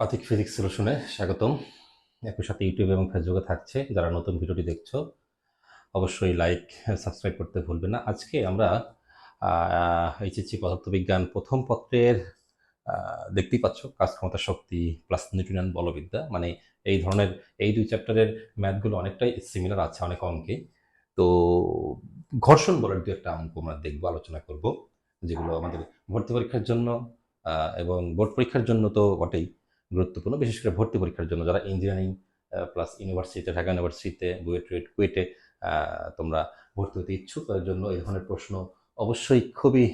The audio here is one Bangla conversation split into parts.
পাথিক ফিজিক্স সলিউশনে স্বাগতম। একই সাথে ইউটিউব এবং ফেসবুকে থাকছে। যারা নতুন ভিডিওটি দেখছো অবশ্যই লাইক সাবস্ক্রাইব করতে ভুলবে না। আজকে আমরা এইচএসসি পদার্থবিজ্ঞান প্রথম পত্রের দেখতেই পাচ্ছ কাজ ক্ষমতা শক্তি প্লাস নিউটনিয়ান বলবিদ্যা, মানে এই ধরনের এই দুই চ্যাপ্টারের ম্যাথগুলো অনেকটাই সিমিলার আছে অনেক অঙ্কে। তো ঘর্ষণ বলের দু একটা অঙ্ক আমরা দেখবো, আলোচনা করব, যেগুলো আমাদের ভর্তি পরীক্ষার জন্য এবং বোর্ড পরীক্ষার জন্য তো বটেই গুরুত্বপূর্ণ, বিশেষ করে ভর্তি পরীক্ষার জন্য যারা ইঞ্জিনিয়ারিং প্লাস ইউনিভার্সিটিতে, ঢাকা ইউনিভার্সিটিতে, কুয়েটে তোমরা ভর্তি হতে ইচ্ছুক, তাদের জন্য এই ধরনের প্রশ্ন অবশ্যই খুবই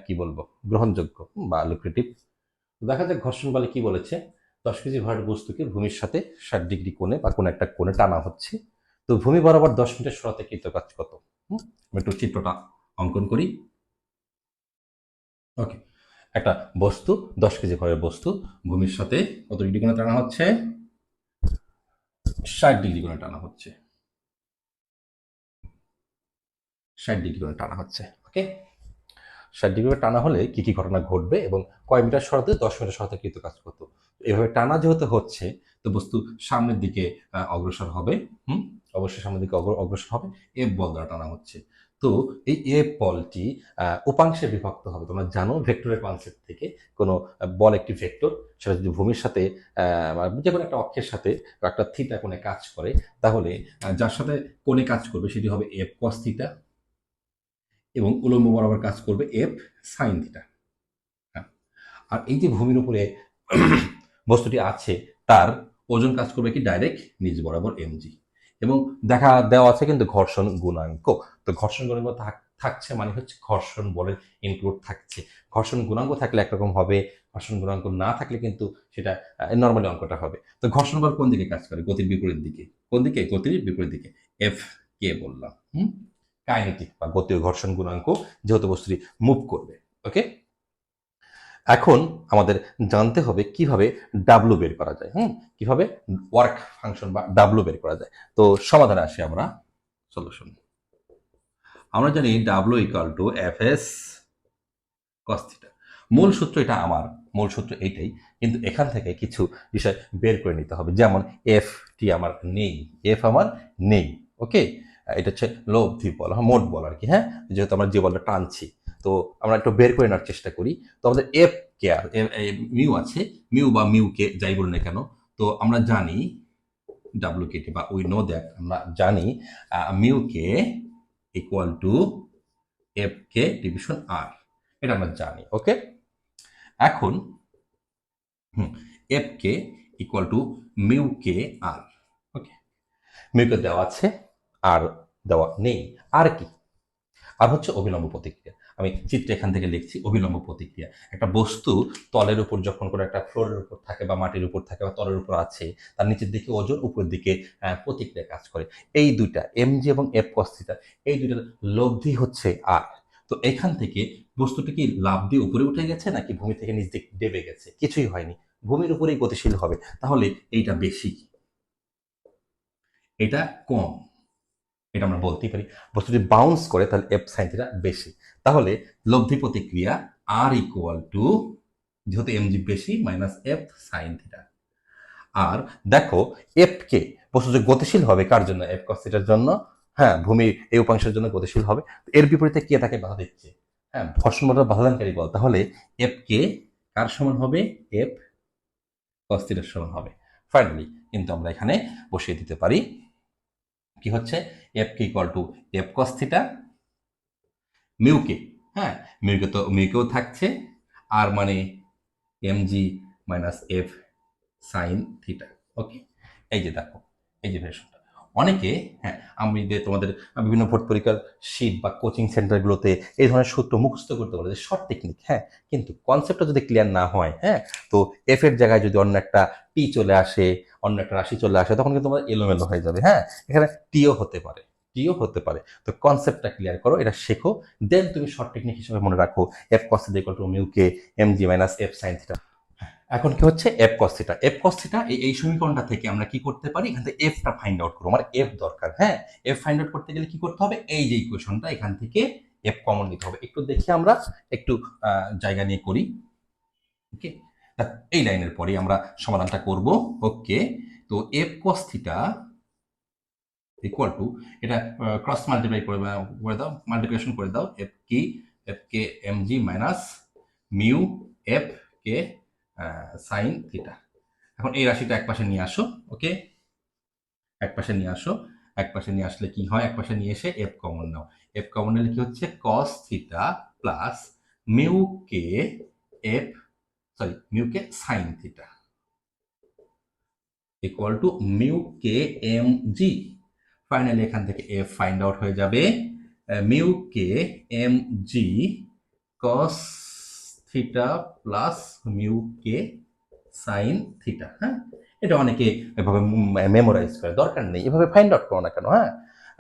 কি বলবো গ্রহণযোগ্য বা লুক্রেটিভ। দেখা যাক ঘর্ষণ বলে কি বলেছে। 10 কেজি ভার বস্তুকে ভূমির সাথে 60 ডিগ্রি কোণে বা কোনো একটা কোণে টানা হচ্ছে। তো ভূমি বরাবর 10 মিটার সরাতে কৃত কাজ কত? আমি একটু চিত্রটা অঙ্কন করি। ওকে, একটা বস্তু 10 কেজি ভরের বস্তু ভূমির সাথে কত ডিগ্রি কোণে টানা হচ্ছে? 60 ডিগ্রি কোণে টানা হচ্ছে। 60 ডিগ্রি কোণে টানা হচ্ছে। ওকে, 60 ডিগ্রি কোণে টানা হলে কি কি ঘটনা ঘটবে এবং কয় মিটার সরাতে 10 মিটার সরাতে কৃত কাজ কত? এভাবে টানা যেহেতু হচ্ছে, তো বস্তু সামনের দিকে অগ্রসর হবে। হুম, অবশ্যই সামনের দিকে অগ্রসর হবে। এফ বল দ্বারা টানা হচ্ছে। তো এই এফ বলটি উপাংশে বিভক্ত হবে। তোমরা জানো ভেক্টরের কনসেপ্ট থেকে, কোনো বল একটি ভেক্টর, সেটা যদি ভূমির সাথে যে কোনো একটা অক্ষের সাথে একটা থিটা কোণে কাজ করে, তাহলে যার সাথে কোণে কাজ করবে সেটি হবে এফ কস থিটা, এবং উলম্ব বরাবর কাজ করবে এফ সাইন থিটা। হ্যাঁ, আর এই যে ভূমির উপরে বস্তুটি আছে, তার ওজন কাজ করবে কি ডাইরেক্ট নিচ বরাবর এমজি, এবং দেখা দেওয়া আছে কিন্তু ঘর্ষণ গুণাঙ্ক। তো ঘর্ষণ গুণাঙ্ক থাকছে মানে হচ্ছে ঘর্ষণ বলের ইনক্লুড থাকছে। ঘর্ষণ গুণাঙ্ক থাকলে একরকম হবে, ঘর্ষণ গুণাঙ্ক না থাকলে কিন্তু সেটা নর্মালি অঙ্কটা হবে। তো ঘর্ষণ বল কোন দিকে কাজ করে? গতির বিপরীত দিকে। কোন দিকে? গতির বিপরীত দিকে। এফ কে বললাম। কাইনেটিক বা গতীয় ঘর্ষণ গুণাঙ্ক, যেহেতু বস্তুটি মুভ করবে। ওকে, এখন আমাদের জানতে হবে কিভাবে ডাব্লু বের করা যায়। কিভাবে ওয়ার্ক ফাংশন বা ডাব্লু বের করা যায়। তো সমাধানে আসি আমরা। সলিউশন আমরা জানি W equal to F S cos theta. মূল সূত্র এটা আমার, মূল সূত্র এইটাই, কিন্তু এখান থেকে কিছু বিষয় বের করে নিতে হবে। যেমন এফ টি আমার নেই, এফ আমার নেই। ওকে, এটা হচ্ছে লব্ধি বল, মোট বল আর কি। হ্যাঁ, যেহেতু আমরা যে বলটা টানছি, তো আমরা একটু বের করে নেওয়ার চেষ্টা করি। তো আমাদের এফ কে আর মিউ আছে, মিউ বা মিউ কে যাই বলি না কেন, তো আমরা জানি ডাব্লিউ কে টি বা উই নো দ্যাট, আমরা জানি mu K equal to F K division R, এটা আমরা জানি। ওকে, এখন F K equal to mu K R. Okay, mu K দেওয়া আছে, আর দেওয়া নেই। আর কি? আর হচ্ছে অভিলম্ব প্রতিক্রিয়া। আমি চিত্রে এখান থেকে লিখছি অভিলম্ব প্রতিক্রিয়া। একটা বস্তু তলের উপর যখন কোনো একটা ফ্লোরের উপর থাকে বা মাটির উপর থাকে বা তলের উপর আছে, তার নিচের দিকে ওজন, উপরের দিকে প্রতিক্রিয়া কাজ করে। এই দুইটা এমজি এবং এফ কস থিটা, এই দুইটার লব্ধি হচ্ছে আর। তো এখান থেকে বস্তুটি কি লাফ দিয়ে উপরে উঠে গেছে নাকি ভূমি থেকে নিচ দিকে দেবে গেছে? কিছুই হয়নি, ভূমির উপরেই গতিশীল হবে। তাহলে এইটা বেশি, এটা কম, এটা আমরা বলতেই পারি। বস্তু যদি বাউন্স করে তাহলে এফ সাইন থিটা বেশি। তাহলে লব্ধি প্রতিক্রিয়া আর ইকুয়াল টু, যেহেতু এমজি বেশি, মাইনাস এফ সাইন থিটা। আর দেখো, এফ কে বস্তু যে গতিশীল হবে কার জন্য? এফ কস থিটার জন্য। হ্যাঁ, ভূমি এই উপাংশের জন্য গতিশীল হবে। এর বিপরীতে কে তাকে বাধা দিচ্ছে? হ্যাঁ, ঘর্ষণ বলটা বাধাদানকারী বল। তাহলে এফ কে কার সমান হবে? এফ কস থিটার সমান হবে। ফাইনালি কিন্তু আমরা এখানে বসিয়ে দিতে পারি কি হচ্ছে, F K equal to F cos theta, mu K, হ্যাঁ, মিউকে তো মিউকেও থাকছে, আর মানে MG minus F sine theta. Okay, এই যে দেখো, এই যে ভেরিয়েশনটা অনেকে, হ্যাঁ, আমি যে তোমাদের বিভিন্ন ভর্তি পরীক্ষার শিট বা কোচিং সেন্টারগুলোতে এই ধরনের সূত্র মুখস্থ করতে বলে যে শর্ট টেকনিক, হ্যাঁ, কিন্তু কনসেপ্টটা যদি ক্লিয়ার না হয়, হ্যাঁ, তো এফ এর জায়গায় যদি অন্য একটা টি চলে আসে, অন্য একটা রাশি চলে আসে, তখন কিন্তু তোমার এলোমেলো হয়ে যাবে। হ্যাঁ, এখানে টিও হতে পারে, টিও হতে পারে। তো কনসেপ্টটা ক্লিয়ার করো, এটা শেখো, দেন তুমি শর্ট টেকনিক হিসেবে মনে রাখো F cos theta equal to mu K MG minus F sine theta. এখন কি হচ্ছে F cos theta, F cos theta এই সমীকরণটা থেকে আমরা কি করতে পারি? এখান থেকে এফটা ফাইন্ড আউট করবো, আমার এফ দরকার। হ্যাঁ, এফ ফাইন্ড আউট করতে গেলে কি করতে হবে? এই যে ইকুয়েশনটা, এখান থেকে এফ কমন নিতে হবে। একটু দেখি আমরা, একটু জায়গা নিয়ে করি। ওকে, এই লাইনের পরেই আমরা সমাধানটা করব। ওকে, তো F cos theta equal to, এটা ক্রস মাল্টিপ্লাই করে দাও, মাল্টিপ্লিকেশন করে দাও, F K M G minus mu F K sine theta. এখন এই রাশিটা একপাশে নিয়ে আসো। ওকে, একপাশে নিয়ে আসো। একপাশে নিয়ে আসলে কি হয়, একপাশে নিয়ে এসে এফ কমন নাও। এফ কমন নিলে কি হচ্ছে, cos theta plus mu K F mu K sine theta equal to mu K M G. Finally এখান থেকে এফ ফাইন্ড আউট হয়ে যাবে mu K M G cos theta plus mu K sine theta. হ্যাঁ, এটা অনেকে এভাবে মেমোরাইজ করে, দরকার নেই, এভাবে ফাইন্ড আউট করো না কেন। হ্যাঁ,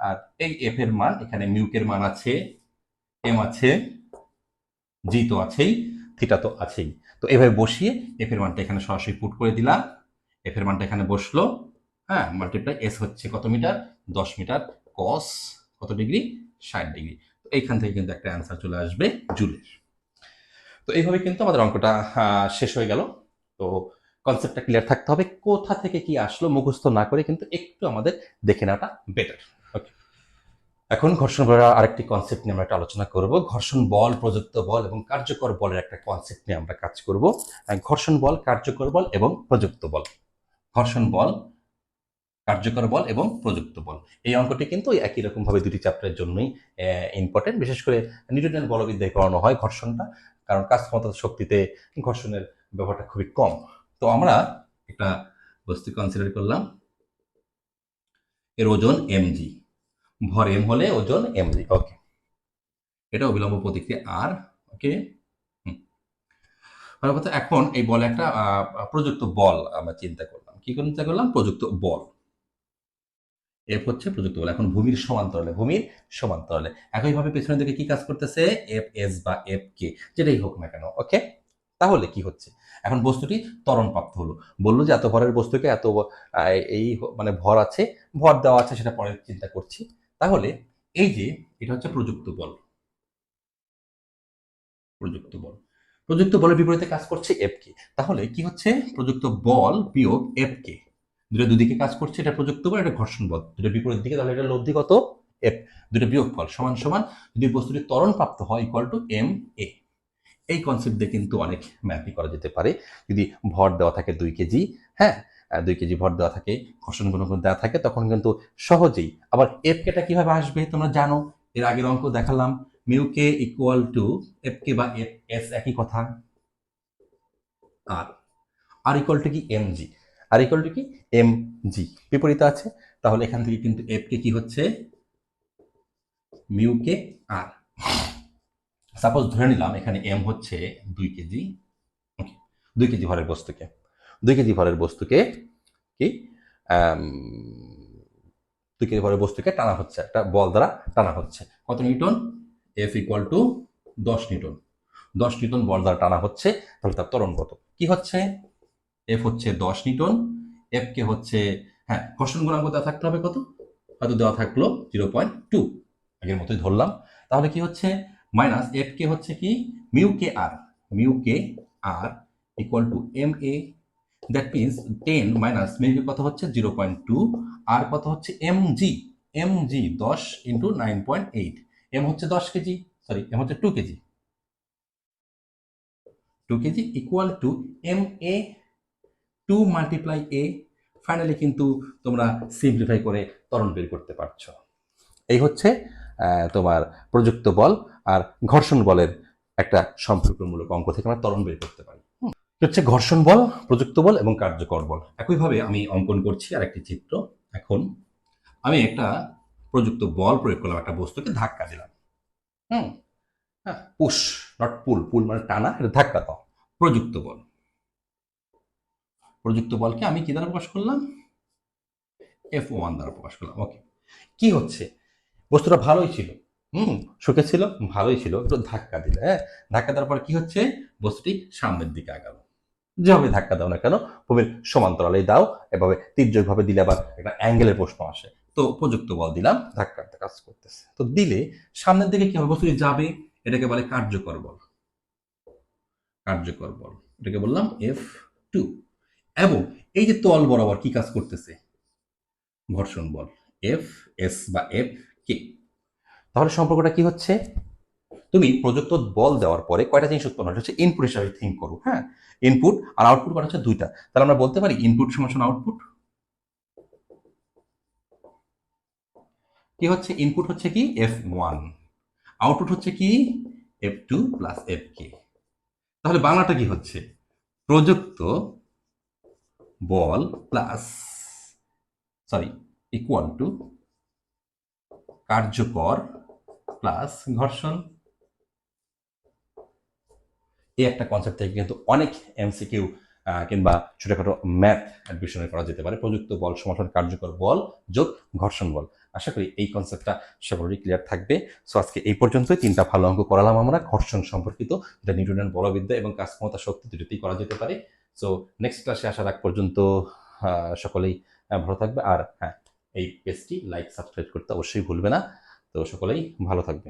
আর এই এফ এর মান, এখানে মিউকের মান আছে, এম আছে, জি তো আছেই, থিটা তো আছেই। তো এভাবে বসিয়ে এফ এর মানটা এখানে সরাসরি পুট করে দিলাম। এফ এর মানটা এখানে বসলো। হ্যাঁ, মাল্টিপ্লাই এস হচ্ছে কত মিটার, 10 মিটার, কস কত ডিগ্রি, 60 ডিগ্রি। তো এইখান থেকে কিন্তু একটা অ্যান্সার চলে আসবে জুলের। তো এইভাবে কিন্তু আমাদের অঙ্কটা শেষ হয়ে গেল। তো কনসেপ্টটা ক্লিয়ার থাকতে হবে, কোথা থেকে কি আসলো মুখস্থ না করে কিন্তু একটু আমাদের দেখে নেওয়াটা বেটার। ওকে, এখন ঘর্ষণ বলের আরেকটি কনসেপ্ট নিয়ে আমরা একটা আলোচনা করব। ঘর্ষণ বল, প্রযুক্ত বল এবং কার্যকর বলের একটা কনসেপ্ট নিয়ে আমরা কাজ করব। ঘর্ষণ বল, কার্যকর বল এবং প্রযুক্ত বল। ঘর্ষণ বল, কার্যকর বল এবং প্রযুক্ত বল, এই অঙ্কটি কিন্তু একই রকম ভাবে দুটি চ্যাপ্টারের জন্যই ইম্পর্টেন্ট। বিশেষ করে নিউটনের বলবিদ্যায় করানো হয় ঘর্ষণটা, কারণ কাজ ক্ষমতা শক্তিতে ঘর্ষণের ব্যবহারটা খুবই কম। তো আমরা একটা বস্তু কনসিডার করলাম, এর ওজন এমজি, ভর এম হলে ওজন এমজি। ওকে, এটা অবিলম্ব প্রতিক্রিয়া আর। ওকে, এখন এই বলে একটা প্রযুক্ত বল আমরা চিন্তা করলাম। কি করে চিন্তা করলাম, প্রযুক্ত বল। এফ হচ্ছে প্রযুক্ত বল, এখন ভূমির সমান্তরালে, ভূমির সমান্তরালে একইভাবে পেছনের দিকে কি কাজ করতেছে, এফ এস বা এফ কে, যেটাই হোক না কেন। ওকে, তাহলে কি হচ্ছে, এখন বস্তুটি ত্বরণ প্রাপ্ত হলো। বললো যে এত ভরের বস্তুকে এত এই মানে ভর আছে, ভর দেওয়া আছে, সেটা পরে চিন্তা করছি। তাহলে এই যে এটা হচ্ছে প্রযুক্ত বল, প্রযুক্ত বল, প্রযুক্ত বলের বিপরীতে কাজ করছে এফ কে। তাহলে কি হচ্ছে, প্রযুক্ত বল বিয়োগ এফ কে, দুটো দুদিকে কাজ করছে, এটা প্রযুক্ত বল, এটা ঘর্ষণ বল, দুটো বিপরীত দিকে, তাহলে এটা লব্ধি কত, এফ, দুটো বিয়োগ ফল সমান সমান যদি বস্তুটি ত্বরণ প্রাপ্ত হয় ইকুয়াল টু এম এ। এই কনসেপ্ট দিয়ে কিন্তু অনেক ম্যাথই করা যেতে পারে। যদি ভর দেওয়া থাকে 2 কেজি, হ্যাঁ, 2 কেজি ভর দেওয়া থাকে, ঘর্ষণ গুণক দেওয়া থাকে, তখন কিন্তু সহজেই আবার এফ কেটা কিভাবে আসবে তোমরা জানো, এর আগের অঙ্ক দেখালাম, mu K equal to F K বা এফ এস, একই কথা। আর আর ইকুয়াল টু কি, M G, R equal to কি, এম জি, বিপরীতে আছে। তাহলে এখান থেকে কিন্তু এফ কে কি হচ্ছে, মিউ কে আর। সাপোজ ধরে নিলাম এখানে এম হচ্ছে 2 কেজি। ওকে, 2 কেজি ভরের বস্তুকে, 2 কেজি ভরের বস্তুকে কি, 2 কেজি ভরের বস্তুকে টানা হচ্ছে, একটা বল দ্বারা টানা হচ্ছে। কত newton, F equal to 10 newton. 10 newton বল দ্বারা টানা হচ্ছে, তাহলে তার ত্বরণ কত কি হচ্ছে, এফ হচ্ছে 10 নিউটন, এফ কে হচ্ছে, হ্যাঁ, ঘর্ষণ গুণাঙ্ক দেওয়া থাকতে হবে কত, হয়তো দেওয়া থাকলো 0.2, আগের মতোই ধরলাম। তাহলে কি হচ্ছে, মাইনাস এফ কে হচ্ছে কি, mu K R, mu K R equal to M A. That means 10 minus mu K কত হচ্ছে 0.2, আর কত হচ্ছে M G, M G 10 into 9.8, M হচ্ছে 10 কেজি, সরি এম হচ্ছে 2 KG, 2 KG equal to M A, 2 multiply A. Finally কিন্তু তোমরা সিম্পলিফাই করে ত্বরণ বের করতে পারছো। এই হচ্ছে তোমার প্রযুক্ত বল আর ঘর্ষণ বলের একটা সম্পর্কমূলক অঙ্ক থেকে আমরা ত্বরণ বের করতে পারি। হচ্ছে ঘর্ষণ বল, প্রযুক্ত বল এবং কার্যকর বল। একইভাবে আমি অঙ্কন করছি আরেকটি চিত্র। এখন আমি একটা প্রযুক্ত বল প্রয়োগ করলাম, একটা বস্তুকে ধাক্কা দিলাম। হুম, হ্যাঁ, পুশ নট পুল, পুল মানে টানা, এটা ধাক্কা দাও, প্রযুক্ত বল। প্রযুক্ত বলকে আমি কি দ্বারা প্রকাশ করলাম, F1 দ্বারা প্রকাশ করলাম। ওকে, কি হচ্ছে, বস্তুটা ভালোই ছিল, সুখে ছিল, ভালোই ছিল, একটু ধাক্কা দিলে, হ্যাঁ, ধাক্কা দেওয়ার পর কি হচ্ছে, বস্তুটি সামনের দিকে আগালো। যেভাবে ধাক্কা দাও না কেন, ভূমির সমান্তরালেই দাও, এভাবে তির্যক ভাবে দিলে আবার একটা অ্যাঙ্গেলের প্রশ্ন আসে। তো প্রযুক্ত বল দিলাম, ধাক্কা কাজ করতেছে, তো দিলে সামনের দিকে কি হবে, বস্তুটি যাবে, এটাকে বলে কার্যকর বল, কার্যকর বল। এটাকে বললাম F2। এবং এই যে তল বরাবর কি কাজ করতেছে, ঘর্ষণ বল Fs বা Fk। তাহলে সম্পর্কটা কি হচ্ছে, তুমি প্রযুক্ত বল দেওয়ার পরে কয়টা জিনিস উৎপন্ন হয়, হচ্ছে ইনপুট হিসাবে থিঙ্ক করো, হ্যাঁ, ইনপুট আর আউটপুট মানে হচ্ছে দুইটা। তাহলে আমরা বলতে পারি ইনপুট সমান আউটপুট। কি হচ্ছে, ইনপুট হচ্ছে কি F1, আউটপুট হচ্ছে কি F2 প্লাস Fk। তাহলে বাংলাটা কি হচ্ছে, প্রযুক্ত বল প্লাস, সরি, ইকুয়াল টু কার্যকর প্লাস ঘর্ষণ। এই একটা কনসেপ্ট থেকে কিন্তু অনেক এমসিকিউ কিংবা ছোটখাটো ম্যাথ অ্যাডমিশনে করা যেতে পারে। প্রযুক্ত বল সমান কার্যকর বল যোগ ঘর্ষণ বল। আশা করি এই কনসেপ্টটা সকলেরই ক্লিয়ার থাকবে। সো আজকে এই পর্যন্তই, তিনটা ভালো অঙ্ক করালাম আমরা ঘর্ষণ সম্পর্কিত, যেটা নিউটনের বলবিদ্যা এবং কাজ ক্ষমতা শক্তি দুটোতেই করা যেতে পারে। সো নেক্সট ক্লাসে আসার আগ পর্যন্ত সকলেই ভালো থাকবে। আর হ্যাঁ, এই পেজটি লাইক সাবস্ক্রাইব করতে অবশ্যই ভুলবে না। তো সকলেই ভালো থাকবে।